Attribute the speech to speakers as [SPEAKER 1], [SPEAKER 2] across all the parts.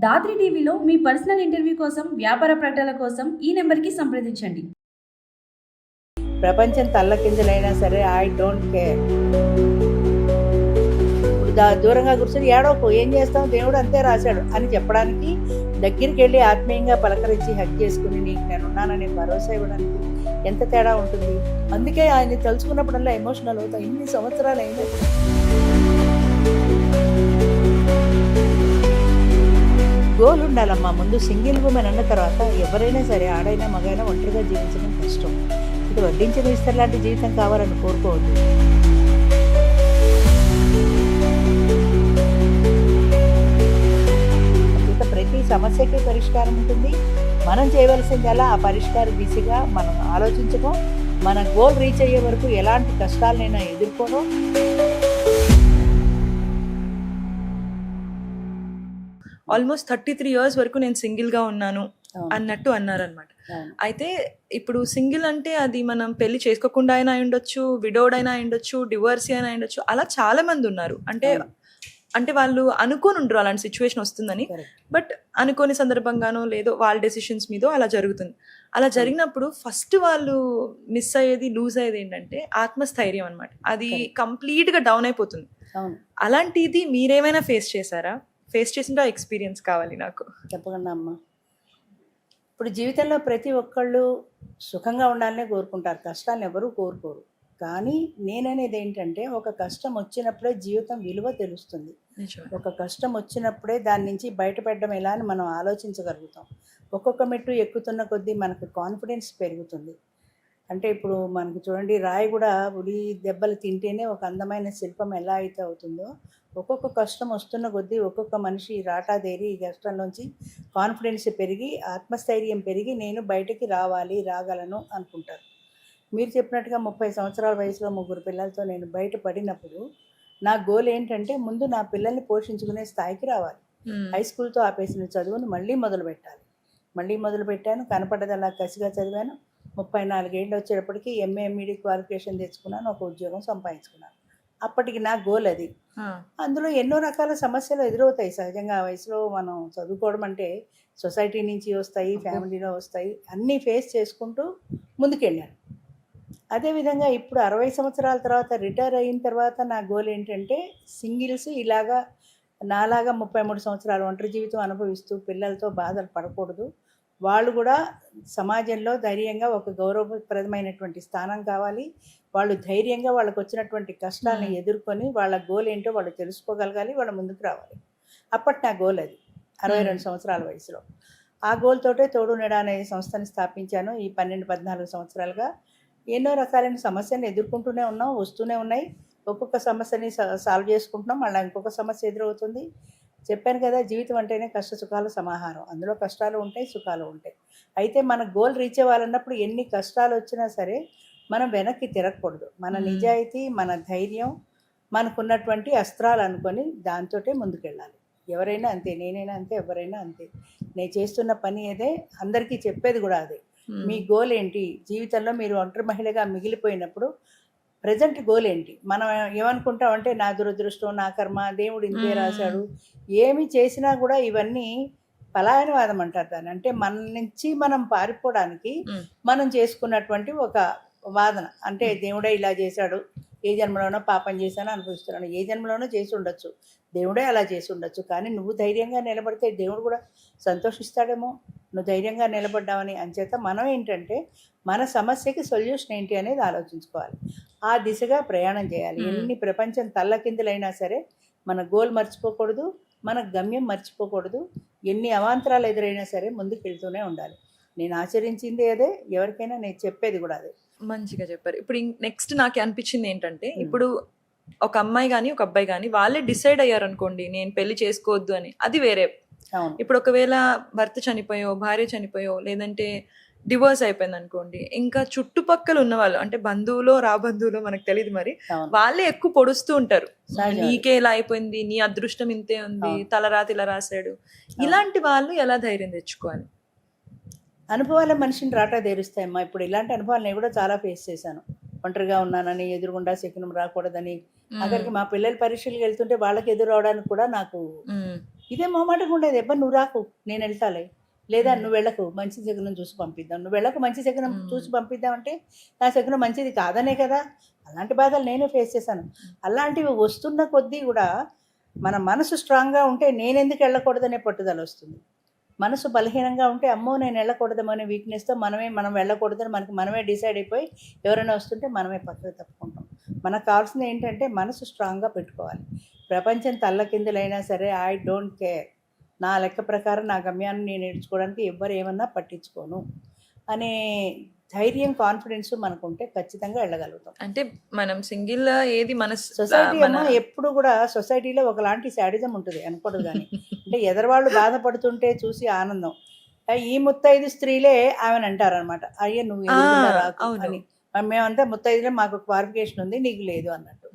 [SPEAKER 1] దాత్రి టీవీలో మీ personal interview కోసం, వ్యాపార ప్రకటనల కోసం ఈ నెంబర్కి సంప్రదించండి.
[SPEAKER 2] ప్రపంచం తల్లకిందులైనా సరే ఐ డోంట్ కేర్. దూరంగా కూర్చొని ఏడవకు, ఏం చేస్తాం, దేవుడు అంతే రాశాడు అని చెప్పడానికి, దగ్గరికి వెళ్ళి ఆత్మీయంగా పలకరించి హక్ చేసుకుని నీకు నేను ఉన్నానని భరోసా ఇవ్వడానికి ఎంత తేడా ఉంటుంది. అందుకే ఆయన్ని తలుచుకున్నప్పుడల్లా ఎమోషనల్ అవుతాయి. ఇన్ని సంవత్సరాలు అయినా గోల్ ఉండాలమ్మా. ముందు సింగిల్ ఉమెన్ అన్న తర్వాత ఎవరైనా సరే, ఆడైనా మగైనా ఒంటరిగా జీవించడం కష్టం. ఇది వడ్డించిన విస్తర్ లాంటి జీవితం కావాలని కోరుకోవద్దు. ప్రతి సమస్యకి పరిష్కారం ఉంటుంది. మనం చేయవలసిందల్లా ఆ పరిష్కార దిశగా మనం ఆలోచించడం, మన గోల్ రీచ్ అయ్యే వరకు ఎలాంటి కష్టాలనైనా ఎదుర్కోవడం.
[SPEAKER 3] ఆల్మోస్ట్ 33 years వరకు నేను సింగిల్గా ఉన్నాను అన్నట్టు అన్నారనమాట. అయితే ఇప్పుడు సింగిల్ అంటే అది మనం పెళ్లి చేసుకోకుండా అయినా ఉండొచ్చు, విడోడ్ అయినా ఉండొచ్చు, డివోర్సీ అయినా ఉండొచ్చు. అలా చాలా మంది ఉన్నారు. అంటే వాళ్ళు అనుకోని ఉండరు అలాంటి సిచ్యువేషన్ వస్తుందని. బట్ అనుకోని సందర్భంగానో లేదో వాళ్ళ డెసిషన్స్ మీదో అలా జరుగుతుంది. అలా జరిగినప్పుడు ఫస్ట్ వాళ్ళు మిస్ అయ్యేది, లూజ్ అయ్యేది ఏంటంటే ఆత్మస్థైర్యం అనమాట. అది కంప్లీట్గా డౌన్ అయిపోతుంది. అలాంటిది మీరేమైనా ఫేస్ చేశారా? ఫేస్ చేసిన ఎక్స్పీరియన్స్ కావాలి నాకు.
[SPEAKER 2] తప్పకుండా అమ్మా. ఇప్పుడు జీవితంలో ప్రతి ఒక్కళ్ళు సుఖంగా ఉండాలనే కోరుకుంటారు, కష్టాలను ఎవరూ కోరుకోరు. కానీ నేననేది ఏంటంటే, ఒక కష్టం వచ్చినప్పుడే జీవితం విలువ తెలుస్తుంది. ఒక కష్టం వచ్చినప్పుడే దాని నుంచి బయటపడడం ఎలా అని మనం ఆలోచించగలుగుతాం. ఒక్కొక్క మెట్టు ఎక్కుతున్న కొద్దీ మనకు కాన్ఫిడెన్స్ పెరుగుతుంది. అంటే ఇప్పుడు మనకు చూడండి, రాయి కూడా ఉలి దెబ్బలు తింటేనే ఒక అందమైన శిల్పం ఎలా అయితే అవుతుందో, ఒక్కొక్క కష్టం వస్తున్న కొద్దీ ఒక్కొక్క మనిషి రాటాదేరి ఈ కష్టంలోంచి కాన్ఫిడెన్స్ పెరిగి, ఆత్మస్థైర్యం పెరిగి, నేను బయటికి రాగలను అనుకుంటారు. మీరు చెప్పినట్టుగా 30 సంవత్సరాల వయసులో 3 పిల్లలతో నేను బయటపడినప్పుడు నా గోల్ ఏంటంటే, ముందు నా పిల్లల్ని పోషించుకునే స్థాయికి రావాలి. హై స్కూల్తో ఆపేసిన చదువును మళ్ళీ మొదలుపెట్టాను. కనపడ్డదల్లా కసిగా చదివాను. 34 ఏళ్ళు వచ్చేటప్పటికి ఎంఏ ఎంఈడి క్వాలిఫికేషన్ తెచ్చుకున్నాను, ఒక ఉద్యోగం సంపాదించుకున్నాను. అప్పటికి నా గోల్ అది. అందులో ఎన్నో రకాల సమస్యలు ఎదురవుతాయి. సహజంగా ఆ వయసులో మనం చదువుకోవడం అంటే సొసైటీ నుంచి వస్తాయి, ఫ్యామిలీలో వస్తాయి, అన్నీ ఫేస్ చేసుకుంటూ ముందుకెళ్ళాను. అదేవిధంగా ఇప్పుడు 60 సంవత్సరాల తర్వాత రిటైర్ అయిన తర్వాత నా గోల్ ఏంటంటే, సింగిల్స్ ఇలాగా నాలాగా 33 సంవత్సరాలు ఒంటరి జీవితం అనుభవిస్తూ పిల్లలతో బాధలు పడకూడదు. వాళ్ళు కూడా సమాజంలో ధైర్యంగా ఒక గౌరవప్రదమైనటువంటి స్థానం కావాలి. వాళ్ళు ధైర్యంగా వాళ్ళకు వచ్చినటువంటి కష్టాలను ఎదుర్కొని వాళ్ళ గోల్ ఏంటో వాళ్ళు తెలుసుకోగలగాలి, వాళ్ళు ముందుకు రావాలి. అప్పటి నా గోల్ అది 62 సంవత్సరాల వయసులో. ఆ గోల్ తోటే తోడు నీడ అనే సంస్థని స్థాపించాను. ఈ 12-14 సంవత్సరాలుగా ఎన్నో రకాలైన సమస్యలను ఎదుర్కొంటూనే ఉన్నాం, వస్తూనే ఉన్నాయి. ఒక్కొక్క సమస్యని సాల్వ్ చేసుకుంటున్నాం, మళ్ళీ ఇంకొక సమస్య ఎదురవుతుంది. చెప్పాను కదా, జీవితం అంటేనే కష్ట సుఖాల సమాహారం. అందులో కష్టాలు ఉంటాయి, సుఖాలు ఉంటాయి. అయితే మన గోల్ రీచ్ అవ్వాలన్నప్పుడు ఎన్ని కష్టాలు వచ్చినా సరే మనం వెనక్కి తిరగకూడదు. మన నిజాయితీ, మన ధైర్యం, మనకున్నటువంటి అస్త్రాలు అనుకొని దాంతోటే ముందుకెళ్ళాలి. ఎవరైనా అంతే, నేనైనా అంతే, ఎవరైనా అంతే. నేను చేస్తున్న పని అదే, అందరికీ చెప్పేది కూడా అదే. మీ గోల్ ఏంటి? జీవితంలో మీరు ఒంటరి మహిళగా మిగిలిపోయినప్పుడు ప్రజెంట్ గోల్ ఏంటి? మనం ఏమనుకుంటామంటే, నా దురదృష్టం, నా కర్మ, దేవుడు ఇంతే రాశాడు. ఏమి చేసినా కూడా ఇవన్నీ పలాయనవాదం అంటారు దాన్ని. అంటే మన నుంచి మనం పారిపోవడానికి మనం చేసుకున్నటువంటి ఒక వాదన. అంటే దేవుడే ఇలా చేశాడు, ఏ జన్మలోనో పాపం చేశానో అనుభవిస్తున్నాను. ఏ జన్మలోనో చేసి ఉండొచ్చు, దేవుడే అలా చేసి ఉండొచ్చు. కానీ నువ్వు ధైర్యంగా నిలబడితే దేవుడు కూడా సంతోషిస్తాడేమో, నువ్వు ధైర్యంగా నిలబడ్డావని. అంచేత మనం ఏంటంటే, మన సమస్యకి సొల్యూషన్ ఏంటి అనేది ఆలోచించుకోవాలి. ఆ దిశగా ప్రయాణం చేయాలి. ఎన్ని ప్రపంచం తల్లకిందులైనా సరే మన గోల్ మర్చిపోకూడదు, మన గమ్యం మర్చిపోకూడదు. ఎన్ని అవాంతరాలు ఎదురైనా సరే ముందుకు వెళ్తూనే ఉండాలి. నేను ఆచరించింది అదే, ఎవరికైనా నేను చెప్పేది కూడా అదే.
[SPEAKER 3] మంచిగా చెప్పారు. ఇప్పుడు నెక్స్ట్ నాకు అనిపించింది ఏంటంటే, ఇప్పుడు ఒక అమ్మాయి కానీ ఒక అబ్బాయి కానీ వాళ్ళే డిసైడ్ అయ్యారు అనుకోండి, నేను పెళ్లి చేసుకోవద్దు అని, అది వేరే. ఇప్పుడు ఒకవేళ భర్త చనిపోయో, భార్య చనిపోయో, లేదంటే డివోర్స్ అయిపోయింది అనుకోండి, ఇంకా చుట్టుపక్కల ఉన్న వాళ్ళు, అంటే బంధువులో రాబంధువులో మనకు తెలియదు, మరి వాళ్ళే ఎక్కువ పొడుస్తూ ఉంటారు. నీకే ఇలా అయిపోయింది, నీ అదృష్టం ఇంతే ఉంది, తలరాతి ఇలా రాశాడు. ఇలాంటి వాళ్ళు ఎలా ధైర్యం తెచ్చుకోవాలి?
[SPEAKER 2] అనుభవాల మనిషిని రాటా తీరుస్తాయమ్మా. ఇప్పుడు ఇలాంటి అనుభవాలు నేను కూడా చాలా ఫేస్ చేశాను. ఒంటరిగా ఉన్నానని, ఎదురుగుండా శకునం రాకూడదని, అక్కడికి మా పిల్లలు పరీక్షలకు వెళ్తుంటే వాళ్ళకి ఎదురు రావడానికి కూడా నాకు ఇదే మొహమాటంగా ఉండేది, ఎవ్వరు నువ్వు రాకు నేను వెళ్తాలే, లేదా నువ్వు వెళ్ళకు మంచి శకునం చూసి పంపిద్దాం, నువ్వు వెళ్ళకు మంచి శకునం చూసి పంపిద్దాం అంటే నా శకునం మంచిది కాదనే కదా. అలాంటి బాధలు నేను ఫేస్ చేశాను. అలాంటివి వస్తున్న కొద్దీ కూడా మన మనసు స్ట్రాంగ్గా ఉంటే నేను ఎందుకు వెళ్ళకూడదనే పట్టుదల వస్తుంది. మనసు బలహీనంగా ఉంటే అమ్మో నేను వెళ్ళకూడదమనే వీక్నెస్తో మనం వెళ్ళకూడదని మనమే డిసైడ్ అయిపోయి ఎవరైనా వస్తుంటే మనమే పక్కకు తప్పుకుంటాం. మనకు కావాల్సింది ఏంటంటే మనసు స్ట్రాంగ్గా పెట్టుకోవాలి. ప్రపంచం తల్లకిందులైనా సరే ఐ డోంట్ కేర్, నా లెక్క ప్రకారం నా గమ్యాన్ని నేను నేర్చుకోవడానికి ఎవ్వరు ఏమన్నా పట్టించుకోను అనే ధైర్యం, కాన్ఫిడెన్స్ మనకుంటే ఖచ్చితంగా వెళ్ళగలుగుతాం.
[SPEAKER 3] అంటే మనం సింగిల్ ఏది మన
[SPEAKER 2] సొసైటీ అమ్మ ఎప్పుడు కూడా సొసైటీలో ఒకలాంటి శాడిజం ఉంటుంది అనకూడదు కానీ, అంటే ఎదరవాళ్ళు బాధపడుతుంటే చూసి ఆనందం. ఈ ముత్తైదు స్త్రీలే ఆమెను అంటారనమాట, అయ్యే నువ్వు ఎదురుగుండా రాకు అని. మేమంతా ముత్తైదులే, మాకు క్వాలిఫికేషన్ ఉంది నీకు లేదు అన్నట్టు.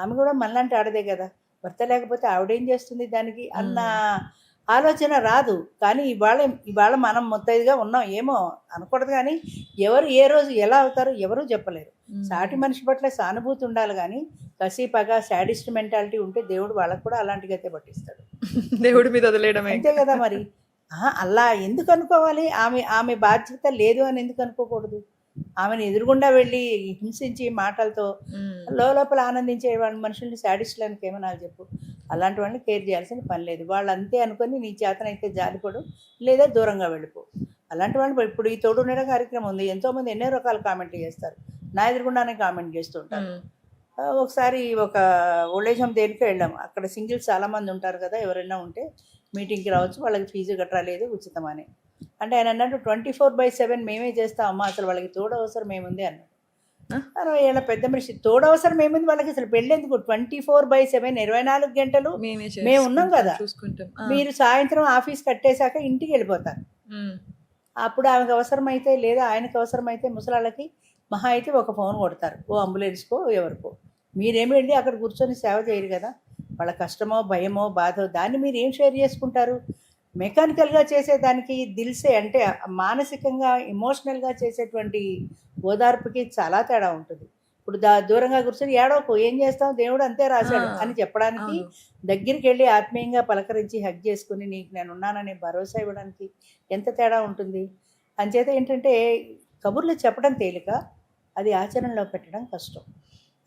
[SPEAKER 2] ఆమె కూడా మనలాంటి ఆడదే కదా, భర్త లేకపోతే ఆవిడేం చేస్తుంది దానికి అన్న ఆలోచన రాదు. కానీ ఇవాళ మనం ముత్తైదుగా ఉన్నాం ఏమో అనకూడదు కానీ, ఎవరు ఏ రోజు ఎలా అవుతారో ఎవరూ చెప్పలేరు. సాటి మనిషి పట్ల సానుభూతి ఉండాలి కానీ కసి పగ శాడిస్ట్ మెంటాలిటీ ఉంటే దేవుడు వాళ్ళకు కూడా అలాంటి గతే పట్టిస్తాడు.
[SPEAKER 3] దేవుడి మీద వదిలేయడం
[SPEAKER 2] అంతే కదా మరి. అలా ఎందుకు అనుకోవాలి? ఆమె బాధ్యత లేదు అని ఎందుకు అనుకోకూడదు? ఆమెను ఎదురుగుండా వెళ్ళి హింసించి మాటలతో లోపల ఆనందించే వాళ్ళ మనుషుల్ని శాడిస్టులకు ఏమన్నా చెప్పు. అలాంటి వాళ్ళని కేర్ చేయాల్సిన పని లేదు. వాళ్ళు అంతే అనుకొని నీ చేతనైతే జాలిపడు, లేదా దూరంగా వెళ్ళిపో. అలాంటి వాళ్ళు ఇప్పుడు ఈ తోడు ఉండడం కార్యక్రమం ఉంది, ఎంతోమంది ఎన్నో రకాల కామెంట్లు చేస్తారు, నా ఎదురుగుండానే కామెంట్ చేస్తుంటారు. ఒకసారి ఒక ఓల్డేజ్ హోమ్ దేనికి వెళ్ళాము, అక్కడ సింగిల్స్ చాలామంది ఉంటారు కదా, ఎవరైనా ఉంటే మీటింగ్కి రావచ్చు, వాళ్ళకి ఫీజు గట్రా లేదు, ఉచితమని. అంటే ఆయన అన్నట్టు 24/7 మేమే చేస్తామమ్మా, అసలు వాళ్ళకి తోడు అవసరం ఏముంది అన్నాడు. 60 ఏళ్ళ పెద్ద మనిషి, తోడు అవసరం ఏముంది వాళ్ళకి, అసలు పెళ్ళెందుకు? 24/7 24 గంటలు మేము ఉన్నాం కదా. మీరు సాయంత్రం ఆఫీస్ కట్టేశాక ఇంటికి వెళ్ళిపోతారు. అప్పుడు ఆమెకు అవసరమైతే లేదా ఆయనకు అవసరమైతే ముసలాళ్ళకి మహా అయితే ఒక ఫోన్ కొడతారు, ఓ అంబులెన్స్కో ఎవరికో. మీరేమి వెళ్ళి అక్కడ కూర్చొని సేవ చేయరు కదా. వాళ్ళ కష్టమో భయమో బాధో దాన్ని మీరు ఏం షేర్ చేసుకుంటారు? మెకానికల్గా చేసేదానికి దిల్సే అంటే మానసికంగా ఎమోషనల్గా చేసేటువంటి ఓదార్పుకి చాలా తేడా ఉంటుంది. ఇప్పుడు దూరంగా కూర్చొని ఏడవకు, ఏం చేస్తాం దేవుడు అంతే రాశాడు అని చెప్పడానికి, దగ్గరికి వెళ్ళి ఆత్మీయంగా పలకరించి హగ్ చేసుకుని నీకు నేను ఉన్నాననే భరోసా ఇవ్వడానికి ఎంత తేడా ఉంటుంది. అంచేత ఏంటంటే కబుర్లు చెప్పడం తేలిక, అది ఆచరణలో పెట్టడం కష్టం.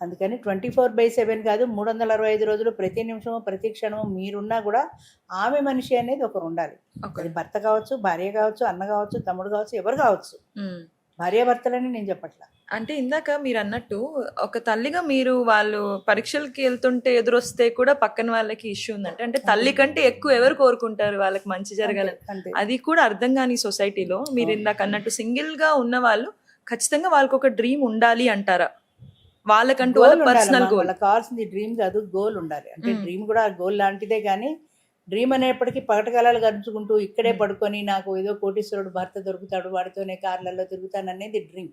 [SPEAKER 2] అందుకని 24/7 కాదు, 365 రోజులు ప్రతి నిమిషము ప్రతి క్షణము మీరున్నా కూడా ఆమె మనిషి అనేది ఒకరు ఉండాలి. అది భర్త కావచ్చు, భార్య కావచ్చు, అన్న కావచ్చు, తమ్ముడు కావచ్చు, ఎవరు కావచ్చు. భార్యాభర్తలని నేను చెప్పట్లా.
[SPEAKER 3] అంటే ఇందాక మీరు అన్నట్టు ఒక తల్లిగా మీరు వాళ్ళు పరీక్షలకి వెళ్తుంటే ఎదురొస్తే కూడా పక్కన వాళ్ళకి ఇష్యూ ఉందంటే, అంటే తల్లి కంటే ఎక్కువ ఎవరు కోరుకుంటారు వాళ్ళకి మంచి జరగాలని? అది కూడా అర్థం కాని సొసైటీలో మీరు ఇందాక అన్నట్టు సింగిల్ గా ఉన్న వాళ్ళు ఖచ్చితంగా వాళ్ళకి ఒక డ్రీమ్ ఉండాలి అంటారా? వాళ్ళకంటూ పర్సనల్ గోల్.
[SPEAKER 2] వాళ్ళకి కావాల్సింది డ్రీమ్ కాదు, గోల్ ఉండాలి. అంటే డ్రీమ్ కూడా గోల్ లాంటిదే కానీ, డ్రీమ్ అనేప్పటికీ పగటకాలాలు గడుచుకుంటూ ఇక్కడే పడుకొని నాకు ఏదో కోటీశ్వరుడు భర్త దొరుకుతాడు వాడితోనే కార్లలో తిరుగుతాను అనేది డ్రీమ్.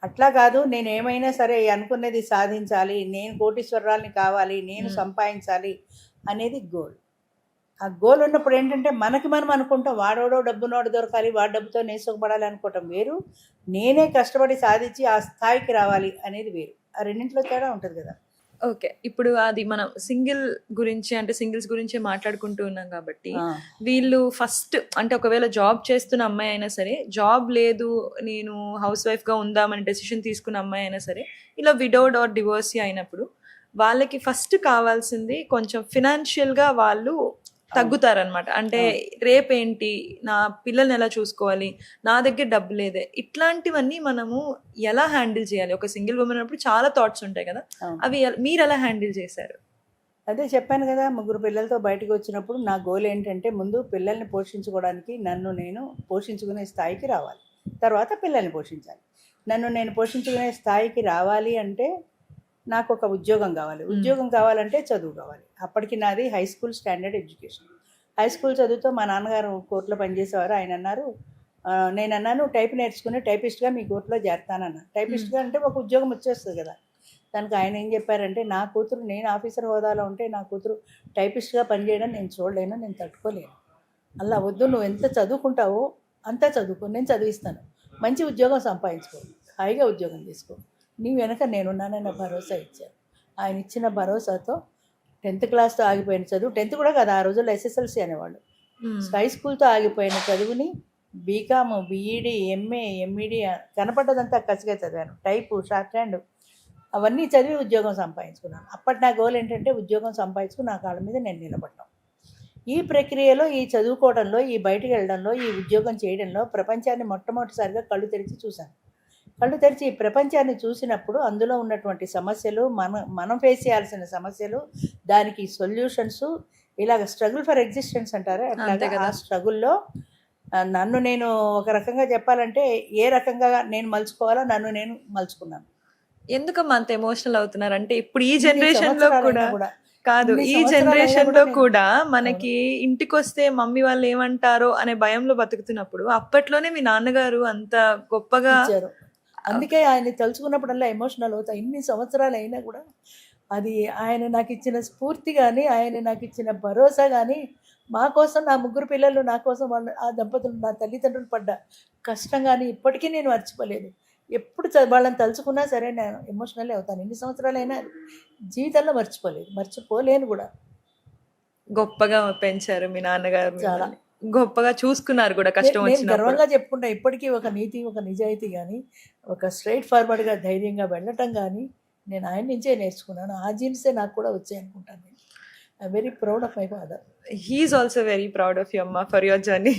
[SPEAKER 2] అట్లా కాదు, నేను ఏమైనా సరే అనుకున్నది సాధించాలి, నేను కోటీశ్వరాల్ని కావాలి, నేను సంపాదించాలి అనేది గోల్. ఆ గోల్ ఉన్నప్పుడు ఏంటంటే మనకి మనం అనుకుంటాం వాడోడో డబ్బునోడు దొరకాలి, వాడి డబ్బుతో నేను సుఖపడాలి అనుకోవటం వేరు, నేనే కష్టపడి సాధించి ఆ స్థాయికి రావాలి అనేది వేరు. ఆ రెండింటిలో తేడా ఉంటుంది కదా.
[SPEAKER 3] ఓకే, ఇప్పుడు అది మనం సింగిల్ గురించి అంటే సింగిల్స్ గురించే మాట్లాడుకుంటూ ఉన్నాం కాబట్టి, వీళ్ళు ఫస్ట్ అంటే ఒకవేళ జాబ్ చేస్తున్న అమ్మాయి అయినా సరే, జాబ్ లేదు నేను హౌస్ వైఫ్గా ఉందామని డెసిషన్ తీసుకున్న అమ్మాయి అయినా సరే, ఇలా విడోడ్ ఆర్ డివోర్సీ అయినప్పుడు వాళ్ళకి ఫస్ట్ కావాల్సింది కొంచెం ఫినాన్షియల్గా వాళ్ళు తగ్గుతారనమాట. అంటే రేపేంటి, నా పిల్లల్ని ఎలా చూసుకోవాలి, నా దగ్గర డబ్బు లేదే, ఇట్లాంటివన్నీ మనము ఎలా హ్యాండిల్ చేయాలి? ఒక సింగిల్ ఉమెన్ అన్నప్పుడు చాలా థాట్స్ ఉంటాయి కదా, అవి మీరు ఎలా హ్యాండిల్ చేశారు?
[SPEAKER 2] అదే చెప్పాను కదా, 3 పిల్లలతో బయటకు వచ్చినప్పుడు నా గోల్ ఏంటంటే ముందు పిల్లల్ని పోషించుకోవడానికి నన్ను నేను పోషించుకునే స్థాయికి రావాలి, తర్వాత పిల్లల్ని పోషించాలి. నన్ను నేను పోషించుకునే స్థాయికి రావాలి అంటే నాకు ఒక ఉద్యోగం కావాలి, ఉద్యోగం కావాలంటే చదువు కావాలి. అప్పటికి నాది high school standard education. High school చదువుతో మా నాన్నగారు కోర్టులో పనిచేసేవారు. ఆయన అన్నారు, నేను అన్నాను టైప్ నేర్చుకుని టైపిస్ట్గా మీ కోర్టులో చేరతానన్నా. టైపిస్ట్గా అంటే ఒక ఉద్యోగం వచ్చేస్తుంది కదా. దానికి ఆయన ఏం చెప్పారంటే, నా కూతురు నేను ఆఫీసర్ హోదాలో ఉంటే నా కూతురు టైపిస్ట్గా పనిచేయడం నేను చూడలేను, నేను తట్టుకోలేను. అలా వద్దు, నువ్వు ఎంత చదువుకుంటావో అంతా చదువుకో, నేను చదివిస్తాను, మంచి ఉద్యోగం సంపాదించుకో, హాయిగా ఉద్యోగం తీసుకో, నీ వెనక నేనున్నానన్న భరోసా ఇచ్చారు. ఆయన ఇచ్చిన భరోసాతో 10th క్లాస్తో ఆగిపోయిన చదువు, 10th కూడా కాదు, ఆ రోజుల్లో ఎస్ఎస్ఎల్సి అనేవాళ్ళు, హై స్కూల్తో ఆగిపోయిన చదువుని బీకామ్, బీఈడి, ఎంఏ, ఎంఈడి కనపడ్డదంతా కసిగా చదివాను. టైపు, షార్ట్ హ్యాండ్ అవన్నీ చదివి ఉద్యోగం సంపాదించుకున్నాను. అప్పటి నా గోల్ ఏంటంటే ఉద్యోగం సంపాదించుకుని నా కాళ్ళ మీద నేను నిలబడటం. ఈ ప్రక్రియలో, ఈ చదువుకోవడంలో, ఈ బయటికి వెళ్ళడంలో, ఈ ఉద్యోగం చేయడంలో ప్రపంచాన్ని మొట్టమొదటిసారిగా కళ్ళు తెరిచి చూశాను. కళ్ళు తెరిచి ఈ ప్రపంచాన్ని చూసినప్పుడు అందులో ఉన్నటువంటి సమస్యలు, మనం ఫేస్ చేయాల్సిన సమస్యలు, దానికి సొల్యూషన్స్, ఇలాగ స్ట్రగుల్ ఫర్ ఎగ్జిస్టెన్స్ అంటారే అట్లాగే ఆ స్ట్రగుల్లో నన్ను నేను ఒక రకంగా చెప్పాలంటే ఏ రకంగా నేను మలుచుకోవాలో నన్ను నేను మలుచుకున్నాను.
[SPEAKER 3] ఎందుకమ్మా అంత ఎమోషనల్ అవుతున్నారు అంటే ఇప్పుడు ఈ
[SPEAKER 2] ఇన్ని
[SPEAKER 3] జనరేషన్ లో
[SPEAKER 2] సంవత్సరాలైనా
[SPEAKER 3] కూడా
[SPEAKER 2] కూడా
[SPEAKER 3] కాదు,
[SPEAKER 2] ఇన్ని
[SPEAKER 3] ఈ
[SPEAKER 2] సంవత్సరాలైనా
[SPEAKER 3] జనరేషన్
[SPEAKER 2] కూడా
[SPEAKER 3] లో
[SPEAKER 2] నేను-
[SPEAKER 3] కూడా మనకి ఇంటికి వస్తే మమ్మీ వాళ్ళు ఏమంటారో అనే భయంలో బతుకుతున్నప్పుడు అప్పట్లోనే మీ నాన్నగారు అంత గొప్పగా
[SPEAKER 2] ఇచ్చారు. అందుకే ఆయన్ని తలుచుకున్నప్పుడల్లా ఎమోషనల్ అవుతా. ఇన్ని సంవత్సరాలు అయినా కూడా అది ఆయన నాకు ఇచ్చిన స్ఫూర్తి కానీ, ఆయన నాకు ఇచ్చిన భరోసా కానీ, మా కోసం, నా 3 పిల్లలు నా కోసం, వాళ్ళు ఆ దంపతులు, నా తల్లిదండ్రులు పడ్డ కష్టం కానీ ఇప్పటికీ నేను మర్చిపోలేదు. ఎప్పుడు వాళ్ళని తలుచుకున్నా సరే నేను ఎమోషనల్ అవుతాను. ఎన్ని సంవత్సరాలైనా జీవితంలో మర్చిపోలేను కూడా.
[SPEAKER 3] గొప్పగా పెంచారు మీ నాన్నగారు,
[SPEAKER 2] చాలా.
[SPEAKER 3] మిమ్మల్ని గొప్పగా చూసుకున్నారు కూడా కష్టం
[SPEAKER 2] నేను
[SPEAKER 3] వచ్చినప్పుడు.
[SPEAKER 2] గర్వంగా చెప్పుకుంటా, ఇప్పటికీ ఒక నీతి, ఒక నిజాయితీ కానీ, ఒక స్ట్రైట్ ఫార్వర్డ్గా ధైర్యంగా వెళ్ళటం కానీ నేను ఆయన నుంచే నేర్చుకున్నాను. ఆ జీన్సే నాకు కూడా వచ్చాయి అనుకుంటాను. నేను I very proud of my father.
[SPEAKER 3] He is also very proud of you అమ్మా ఫర్ యువర్ జర్నీ.